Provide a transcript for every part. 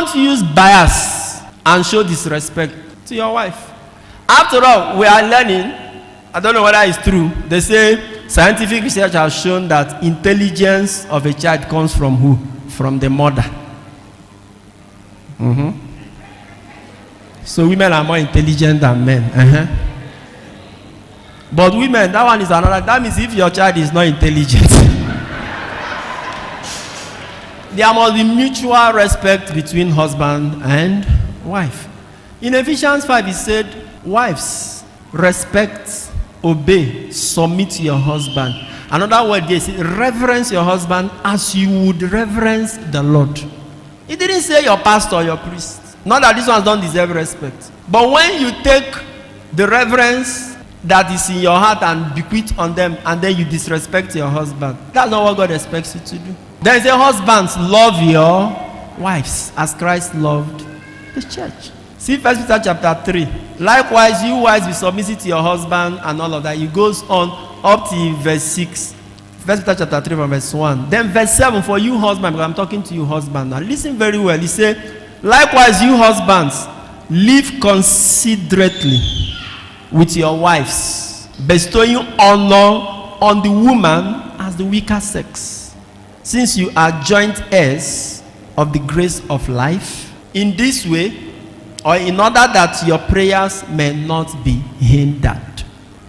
don't use bias and show disrespect to your wife. After all, we are learning. I don't know whether it's true. They say scientific research has shown that intelligence of a child comes from who? From the mother. So women are more intelligent than men. But women, that one is another. That means if your child is not intelligent, there must be mutual respect between husband and wife. In Ephesians 5, it said, wives, respect, obey, submit to your husband. Another word there is reverence your husband as you would reverence the Lord. It didn't say your pastor or your priest. Not that these ones don't deserve respect. But when you take the reverence that is in your heart and bequeath on them, and then you disrespect your husband, that's not what God expects you to do. There is a husbands, love your wives as Christ loved the church. See 1 Peter chapter 3. Likewise, you wives be submissive to your husband and all of that. It goes on up to verse 6. 1 Peter chapter 3 from verse 1. Then verse 7 for you husband, because I'm talking to you husband now. Listen very well. He said, likewise, you husbands, live considerately with your wives, bestowing honor on the woman as the weaker sex, since you are joint heirs of the grace of life. In this way, or in order that your prayers may not be hindered.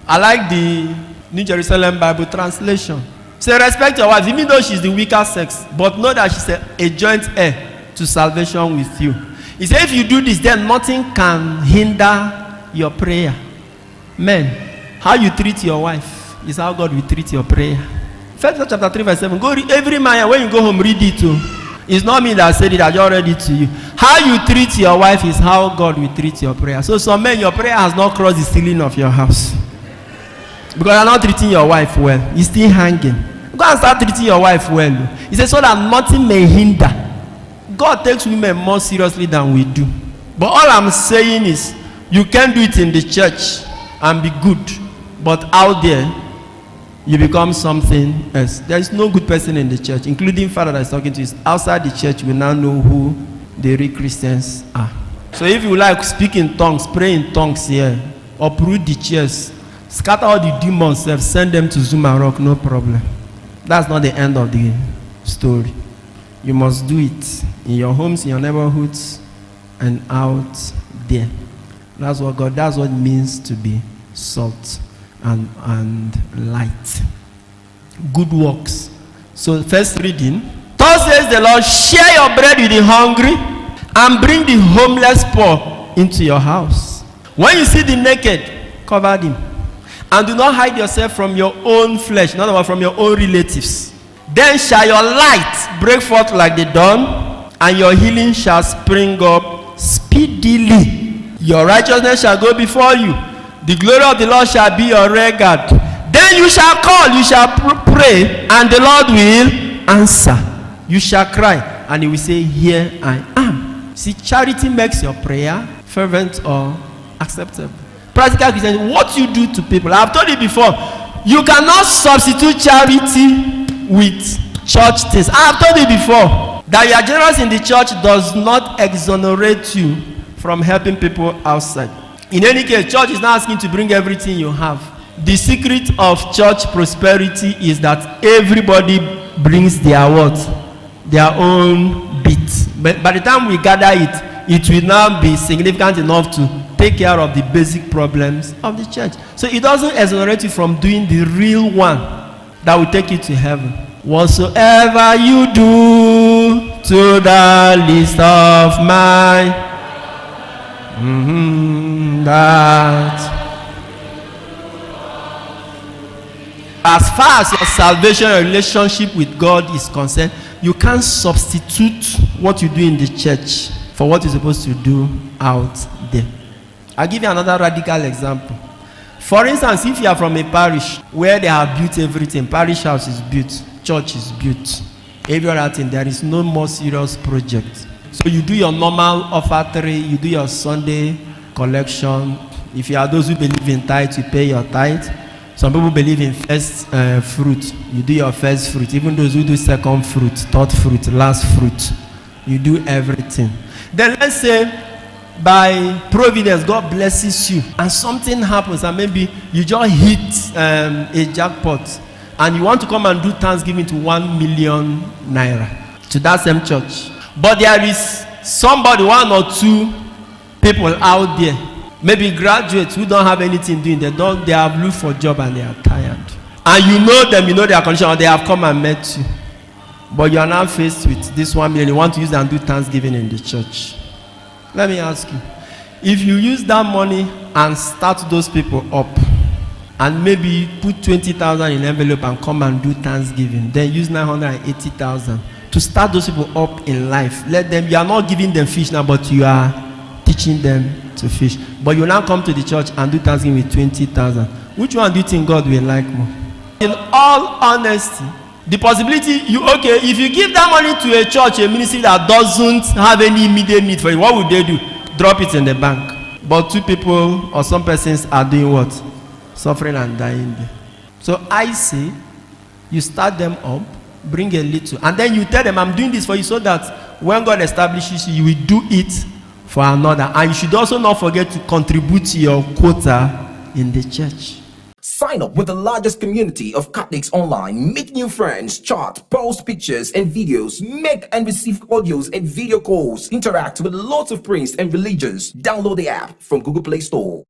I like the New Jerusalem Bible translation. Say, respect your wife, even though she's the weaker sex, but know that she's a joint heir to salvation with you. He said, if you do this, then nothing can hinder your prayer. Men, how you treat your wife is how God will treat your prayer. 1 Peter chapter 3 verse 7. Go read every man, when you go home, read it too. It's not me that said it, I just read it to you. How you treat your wife is how God will treat your prayer. So some men, your prayer has not crossed the ceiling of your house. Because you're not treating your wife well. You're still hanging. Go and start treating your wife well. He says, so that nothing may hinder. God takes women more seriously than we do. But all I'm saying is, you can do it in the church and be good. But out there, you become something else. There is no good person in the church, including Father that is talking to us. Outside the church, we now know who the real Christians are. So if you like speak in tongues, pray in tongues here, uproot the chairs, scatter all the demons, send them to Zuma Rock, no problem. That's not the end of the story. You must do it in your homes, in your neighborhoods, and out there. That's what it means to be salt and light. Good works. So first reading. Thus says the Lord, share your bread with the hungry and bring the homeless poor into your house. When you see the naked, cover them. And do not hide yourself from your own flesh, not about from your own relatives. Then shall your light break forth like the dawn, and your healing shall spring up speedily. Your righteousness shall go before you. The glory of the Lord shall be your rearguard. Then you shall call, you shall pray, and the Lord will answer. You shall cry, and he will say, here I am. See, charity makes your prayer fervent or acceptable. Practical Christianity, what you do to people. I've told you before, you cannot substitute charity with church things. I've told you before that you are generous in the church does not exonerate you from helping people outside. In any case, church is not asking to bring everything you have. The secret of church prosperity is that everybody brings their what? Their own bit. But by the time we gather it, it will now be significant enough to take care of the basic problems of the church. So it doesn't exonerate you from doing the real one that will take you to heaven. Whatsoever you do to the least of mine, that. As far as your salvation and relationship with God is concerned, you can't substitute what you do in the church for what you're supposed to do out there. I'll give you another radical example. For instance, if you are from a parish where they have built everything, parish house is built, church is built, every other thing, there is no more serious project. So you do your normal offertory, you do your Sunday collection. If you are those who believe in tithe, you pay your tithe. Some people believe in first fruit. You do your first fruit. Even those who do second fruit, third fruit, last fruit, you do everything. Then let's say by providence God blesses you and something happens and maybe you just hit a jackpot and you want to come and do thanksgiving to 1 million naira to that same church. But there is somebody, 1 or 2 people out there, maybe graduates who don't have anything doing. They have looked for a job and they are tired. And you know them, you know their condition, or they have come and met you. But you are now faced with this 1 million. You want to use it and do thanksgiving in the church. Let me ask you, if you use that money and start those people up, and maybe put 20,000 in envelope and come and do thanksgiving, then use 980,000 to start those people up in life. Let them, you are not giving them fish now, but you are teaching them to fish. But you now come to the church and do thanksgiving with 20,000. Which one do you think God will like more? In all honesty, the possibility if you give that money to a church, a ministry that doesn't have any immediate need for it, what would they do? Drop it in the bank. But 2 people or some persons are doing what? Suffering and dying there. So I say, you start them up, bring a little, and then you tell them, I'm doing this for you so that when God establishes you, you will do it for another. And you should also not forget to contribute to your quota in the church. Sign up with the largest community of Catholics online. Make new friends, chat, post pictures and videos, make and receive audios and video calls, interact with lots of priests and religions. Download the app from Google Play Store.